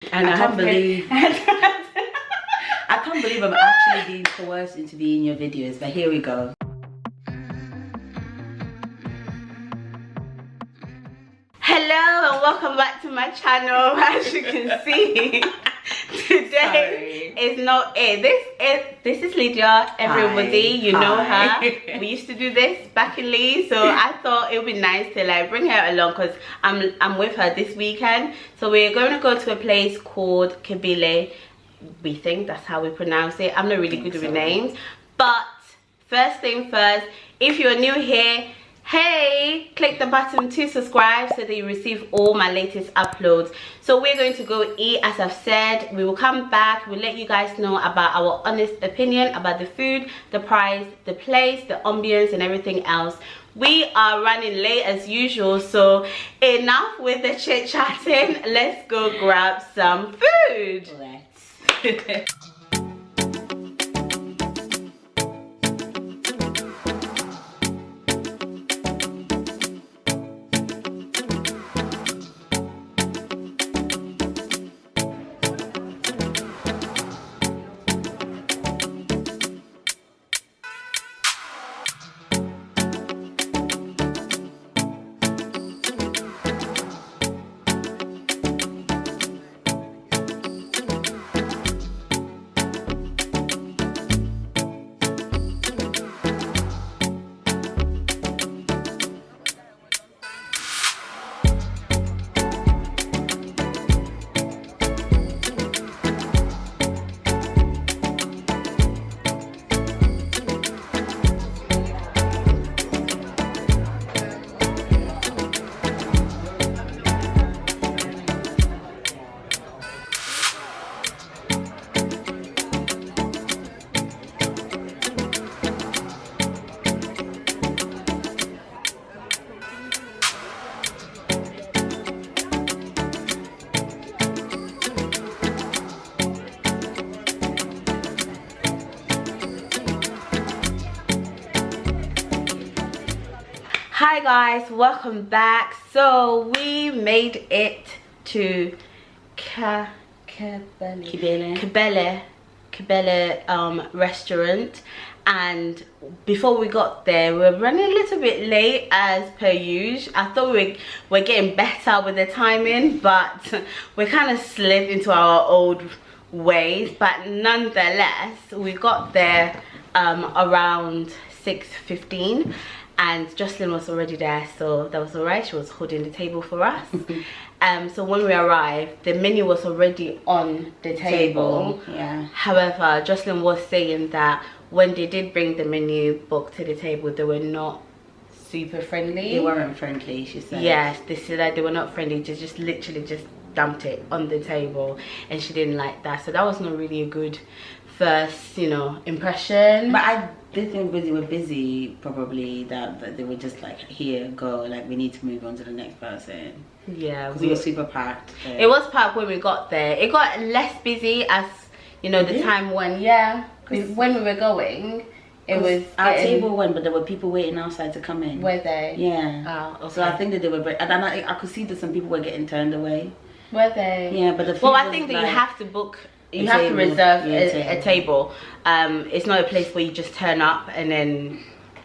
And I can't believe I can't believe I'm actually being coerced into being in your videos, but here we go. Hello and welcome back to my channel. As you can see, today is not it. This is Lydia, everybody. Hi. You know her. We used to do this back in Lee, so I thought it would be nice to like bring her along because I'm with her this weekend. So we're going to go to a place called Kibele. We think that's how we pronounce it. I'm not really good with names, but first thing first, if you're new here, hey, click the button to subscribe so that you receive all my latest uploads. So we're going to go eat. As I've said, we will come back, we'll let you guys know about our honest opinion about the food, the price, the place, the ambience and everything else. We are running late as usual, so enough with the chit chatting. Let's go grab some food. Let's. Hi guys, welcome back. So we made it to Kibele restaurant, and before we got there we were running a little bit late as per usual. I thought we're getting better with the timing, but we kind of slid into our old ways. But nonetheless, we got there around 6:15. And Jocelyn was already there, so that was alright. She was holding the table for us. So when we arrived, the menu was already on the table. Yeah. However, Jocelyn was saying that when they did bring the menu book to the table, they were not super friendly. They weren't friendly, she said. Yes, they said that they were not friendly. They just literally just dumped it on the table, and she didn't like that. So that was not really a good first, you know, impression. But I did think they were busy, probably, that they were just like, here, go, like we need to move on to the next person. Yeah, we were super packed. So. It was packed when we got there. It got less busy as, you know, the time when, when we were going, it was our table went, but there were people waiting outside to come in. Were they? Yeah. Oh, okay. So I think that they were, and I could see that some people were getting turned away. Were they? Yeah, but the well, I think that like, you have to book. You have to reserve a table. It's not a place where you just turn up and then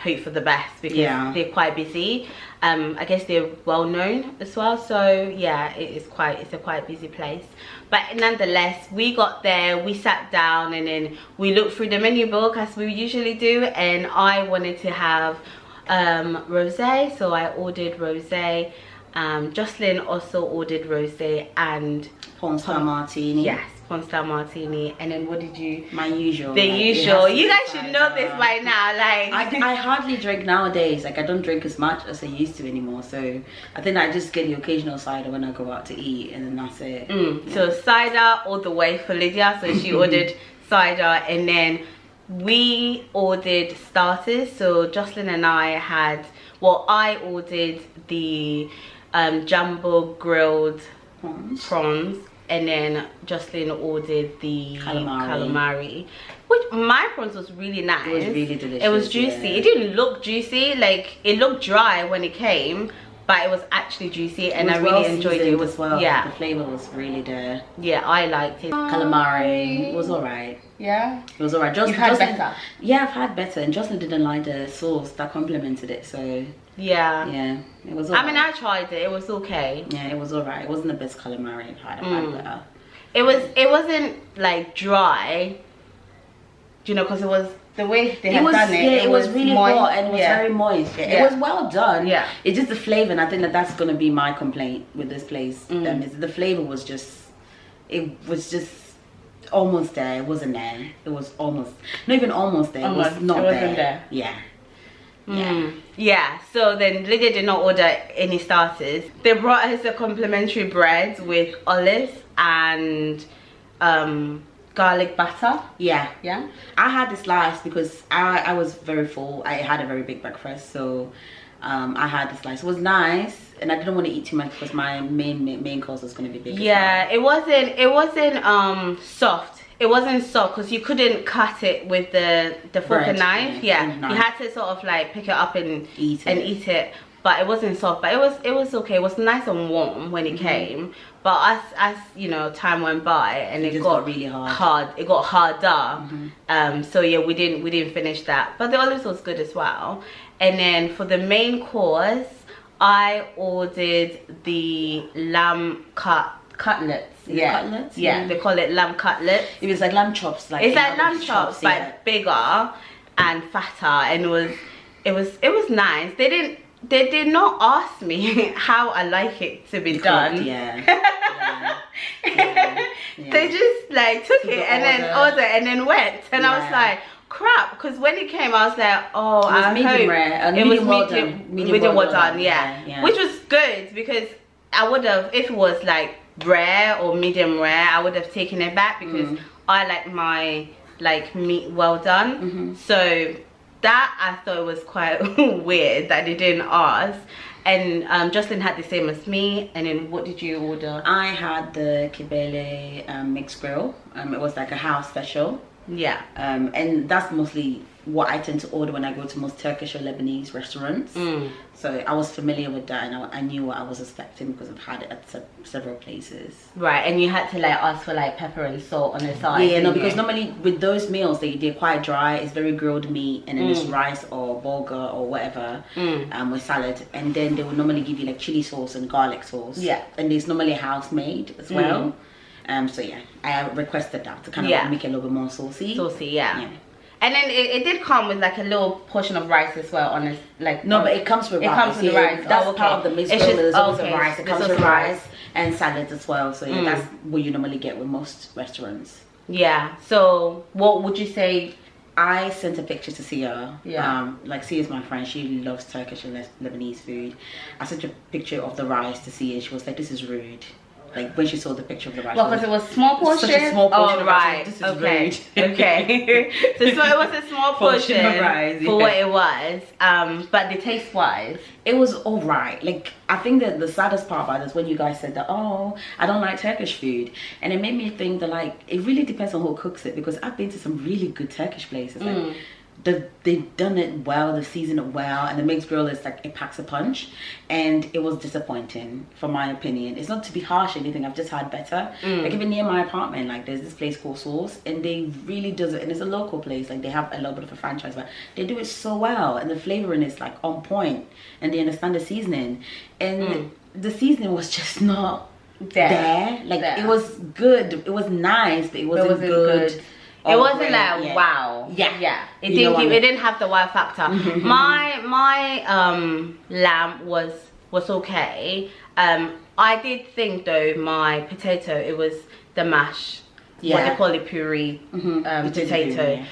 hope for the best, because they're quite busy. I guess they're well known as well, so yeah, it's a quite busy place. But nonetheless, we got there, we sat down, and then we looked through the menu book as we usually do, and I wanted to have rosé, so I ordered rosé. Jocelyn also ordered rosé and porn star martini. Yes, porn star martini. And then what did you? My usual. The usual. You guys should know this by now. Like I hardly drink nowadays. Like I don't drink as much as I used to anymore. So I think I just get the occasional cider when I go out to eat, and then that's it. Yeah. So cider all the way for Lydia. So she ordered cider, and then we ordered starters. So Jocelyn and I had. Well, I ordered the jumbo grilled prawns, and then Jocelyn ordered the calamari, which my prawns was really nice. It was really delicious. It was juicy. It didn't look juicy, like it looked dry when it came, but it was actually juicy, and was I really well enjoyed it. It seasoned was as well. yeah, The flavor was really there. yeah, I liked it. Calamari was alright. Yeah, it was alright. You've had better. Yeah, I've had better, and Jocelyn didn't like the sauce that complemented it, so yeah, it was alright. I mean, I tried it, it was okay. Yeah, it was alright. It wasn't the best calamari I've had better. It wasn't like dry, you know, because it was the way they had done it. Yeah, it was really moist. hot and it was very moist. Yeah. It was well done. Yeah, it's just the flavor, and I think that's gonna be my complaint with this place. Is the flavor was just, it was just almost there. It wasn't there. It was almost, not even almost there. Almost. It was not it wasn't there. Yeah. Yeah, so then Lydia did not order any starters. They brought us a complimentary bread with olives and garlic batter. Yeah. I had the slice because I was very full. I had a very big breakfast, so I had the slice. It was nice, and I didn't want to eat too much because my main course was going to be big. Yeah, it wasn't soft. It wasn't soft because you couldn't cut it with the fork and knife. Yeah, you had to sort of like pick it up and eat it. But it wasn't soft. But it was okay. It was nice and warm when it came. But as you know, time went by and it got really hard. It got harder. So yeah, we didn't finish that. But the olives was good as well. And then for the main course, I ordered the lamb cutlets. Cutlets? Yeah, they call it lamb cutlets. It was like lamb chops. It's like lamb chops, but bigger and fatter, and it was nice. They did not ask me how I like it to be done. They just like took it and then ordered and then went, and I was like, crap, because when it came I was like, oh, it was medium rare. It was medium well done. Yeah, which was good because I would have, if it was like rare or medium rare, I would have taken it back because I like my meat well done. So that I thought was quite weird that they didn't ask. And Jocelyn had the same as me. And then what did you order? I had the Kibele mixed grill. It was like a house special. Yeah. And that's mostly what I tend to order when I go to most Turkish or Lebanese restaurants. So I was familiar with that, and I knew what I was expecting because I've had it at several places. Right, and you had to like ask for like pepper and salt on the side. Yeah, no, because normally with those meals they're quite dry. It's very grilled meat, and then it's rice or bulgur or whatever, with salad, and then they would normally give you like chili sauce and garlic sauce. Yeah, and it's normally house made as well. So yeah, I requested that to kind of make it a little bit more saucy. Yeah. And then it did come with like a little portion of rice as well on it. Like no, but it comes with rice. It comes with the rice. That's part of the mixed grill. There's also rice. It comes with rice and salads as well. So yeah, that's what you normally get with most restaurants. Yeah. So what would you say? I sent a picture to Sia. Yeah. Like Sia's my friend. She loves Turkish and Lebanese food. I sent a picture of the rice to Sia. She was like, "This is rude." Like when she saw the picture of the rice. Well, because it was small portion. Such a small portion. Oh, right. This is okay. rude. Okay. So it was a small portion of rice, for what it was. But the taste wise, it was all right. Like I think that the saddest part about this when you guys said that, oh, I don't like Turkish food, and it made me think that like it really depends on who cooks it, because I've been to some really good Turkish places. Like, they've done it well, they season it well, and the mixed grill is like, it packs a punch, and it was disappointing from my opinion. It's not to be harsh or anything, I've just had better. Like even near my apartment, like there's this place called Sauce, and they really does it, and it's a local place, like they have a little bit of a franchise, but they do it so well, and the flavoring is like on point, and they understand the seasoning, and the seasoning was just not there. Like it was good, it was nice, but it wasn't good. It wasn't like wow. Yeah. It didn't have the wow factor. My lamb was okay. I did think though my potato, it was the mash. What they call it, puree potato.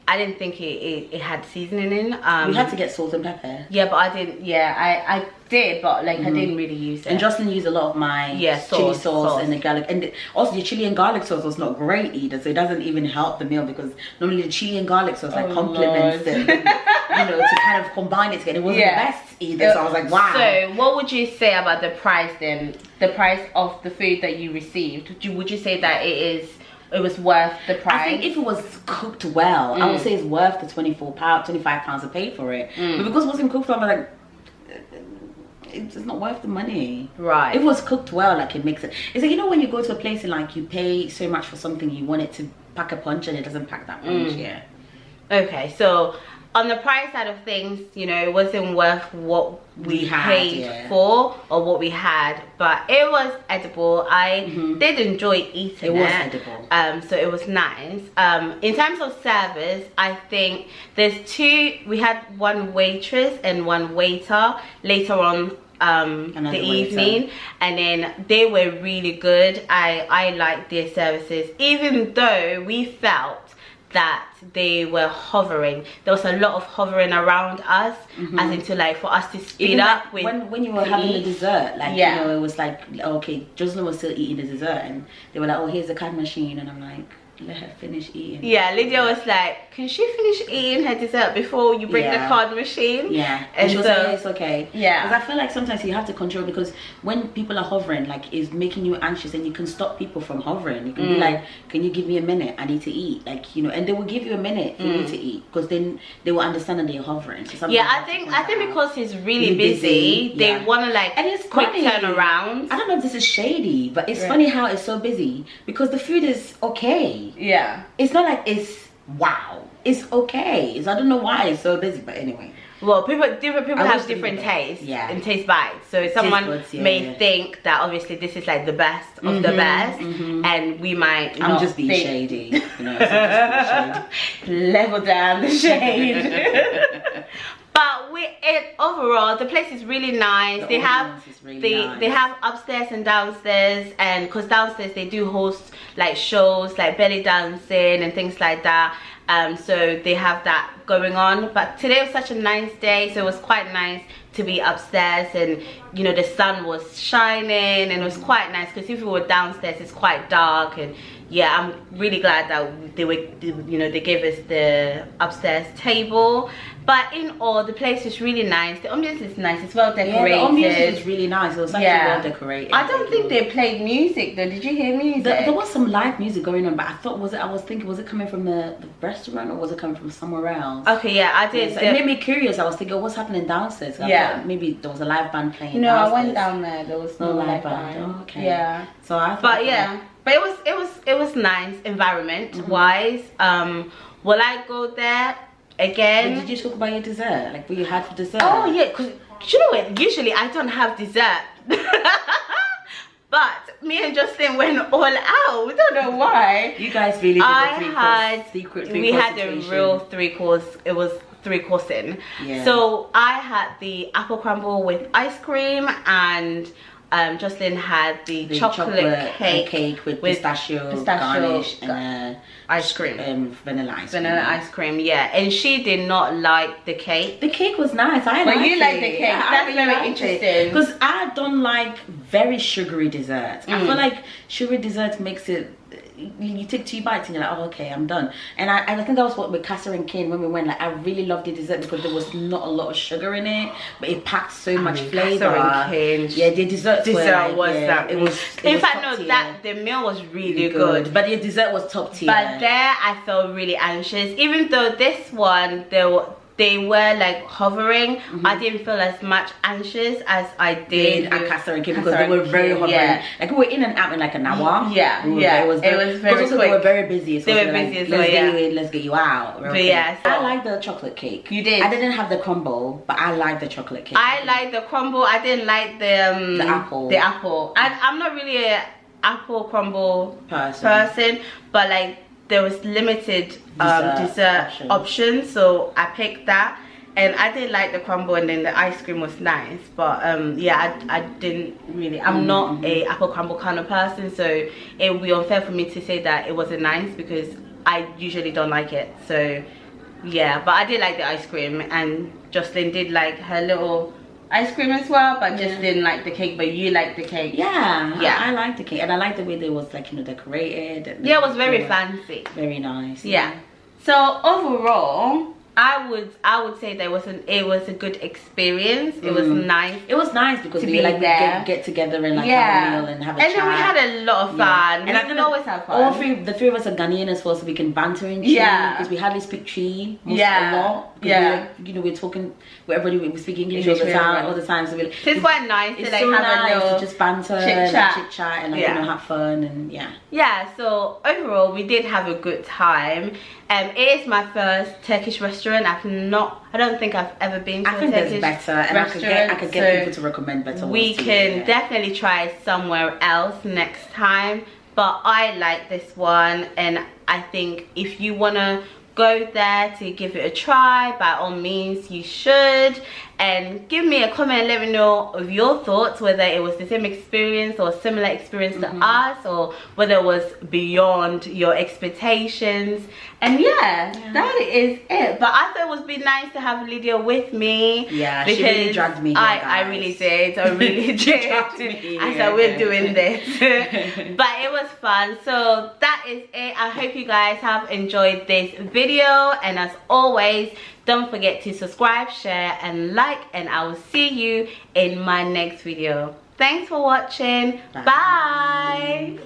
I didn't think it had seasoning in. We had to get salt and pepper. Yeah, but I didn't. Yeah, I did, but like I didn't really use it. And Jocelyn used a lot of my chili sauce and the garlic, and also the chili and garlic sauce was not great either, so it doesn't even help the meal, because normally the chili and garlic sauce like complements it, you know, to kind of combine it together. It wasn't the best either, so I was like, wow. So what would you say about the price then? The price of the food that you received? Would you say that it was worth the price? I think if it was cooked well, I would say it's worth the £25 I paid for it. But because it wasn't cooked well, I'm like, it's not worth the money. Right. If it was cooked well, like it makes it. It's like, you know, when you go to a place and like you pay so much for something, you want it to pack a punch and it doesn't pack that punch. Yeah. Okay, so on the price side of things, you know, it wasn't worth what we paid for or what we had, but it was edible. I did enjoy eating it. It was edible. So it was nice. In terms of service, I think we had one waitress and one waiter later on the evening, and then they were really good. I liked their services, even though we felt that they were hovering. There was a lot of hovering around us, as into like for us to speed up with when you were having the dessert, like you know, it was like, okay, Jocelyn was still eating the dessert and they were like, oh, here's the card machine, and I'm like, let her finish eating. Yeah, Lydia was like, can she finish eating her dessert before you bring the card machine? Yeah, and she was like, it's okay. Yeah, because I feel like sometimes you have to control, because when people are hovering, like, it's making you anxious, and you can stop people from hovering. You can be like, can you give me a minute, I need to eat, like, you know, and they will give you a minute for you to eat, because then they will understand that they're hovering. So yeah, I think because he's really busy, they want to like, and it's quick funny. turnaround. I don't know if this is shady, but it's funny how it's so busy, because the food is okay. Yeah, it's not like it's wow, it's okay. I don't know why it's so busy, but anyway. Well, different people have different tastes and taste buds. So someone may think that obviously this is like the best of the best, and we might I'm just being shady, you know. So just being shady. Level down the shade. But overall, the place is really nice. They have they have upstairs and downstairs, and because downstairs they do host like shows like belly dancing and things like that. So they have that going on. But today was such a nice day, so it was quite nice to be upstairs, and you know, the sun was shining, and it was quite nice, because if we were downstairs it's quite dark. And yeah, I'm really glad that they gave us the upstairs table. But in all, the place is really nice. The ambiance is nice. It's well decorated. Yeah, the ambiance is really nice. It was actually well decorated. I don't think they played music though. Did you hear music? There was some live music going on, but I thought, was it coming from the restaurant, or was it coming from somewhere else? Okay, yeah, I did. So it made me curious. I was thinking, what's happening downstairs? I thought maybe there was a live band playing. No, downstairs. I went down there. There was no live band. Oh, okay. Yeah. So I thought, but it was nice environment wise. Will I go there again? But did you talk about your dessert? Like what you had for dessert? Oh yeah, because you know what? Usually I don't have dessert. But me and Justin went all out. We don't know why. You guys really did secret three-course. We had a real 3-course. It was 3-coursing. Yeah. So I had the apple crumble with ice cream, and Jocelyn had the chocolate cake with pistachio garnish and ice cream. Vanilla ice cream. Yeah. And she did not like the cake. The cake was nice. But you like the cake. Yeah, that's very interesting. Because I don't like very sugary desserts. I feel like sugary desserts makes it, you take 2 bites and you're like, oh, okay, I'm done. And I think that was what with Catherine King when we went. Like, I really loved the dessert because there was not a lot of sugar in it, but it packed so much flavor. Yeah, the dessert was in fact, no, that the meal was really good, but the dessert was top tier. But there, I felt really anxious. Even though this one, they were like hovering, I didn't feel as much anxious as I did at Catherine King, because they were very hovering. Yeah. Like we were in and out in like an hour. It was very quick. They were very busy. So they were busy as well. Let's get you in, let's get you out. But yeah, I like the chocolate cake. You did. I didn't have the crumble, but I like the chocolate cake. I like the crumble. I didn't like the apple. The apple. I'm not really a apple crumble person, but like there was limited dessert options, so I picked that, and I did like the crumble, and then the ice cream was nice. But yeah, I didn't really, I'm not a apple crumble kind of person, so it would be unfair for me to say that it wasn't nice, because I usually don't like it. So yeah, but I did like the ice cream, and Jocelyn did like her little ice cream as well, but just didn't like the cake. But you liked the cake. Yeah, I liked the cake, and I liked the way they was like, you know, decorated. And yeah, it was very fancy, very nice. Yeah. So overall, I would say it was a good experience. It was nice. It was nice because to we be like there. Get together and like have a meal and have a chat. And then we had a lot of fun. And we can always have fun. The three of us are Ghanaian as well, so we can banter in Chi. Because we hardly speak Chi a lot. We're talking with everybody. We speak English all the time. So it's quite nice to like so have nice a little to just banter, chit chat, and like have fun and So overall, we did have a good time. It is my first Turkish restaurant. I don't think I've ever been to a Turkish there's better, and I could get people to recommend better ones. We can definitely try somewhere else next time, but I like this one, and I think if you wanna go there to give it a try, by all means you should. And give me a comment and let me know of your thoughts, whether it was the same experience or similar experience to us, or whether it was beyond your expectations. And that is it. But I thought it would be nice to have Lydia with me. Yeah, because she really dragged me here, I really did. I really did. I said we're doing this. But it was fun. So that is it. I hope you guys have enjoyed this video, and as always, don't forget to subscribe, share and like, and I will see you in my next video. Thanks for watching. Bye.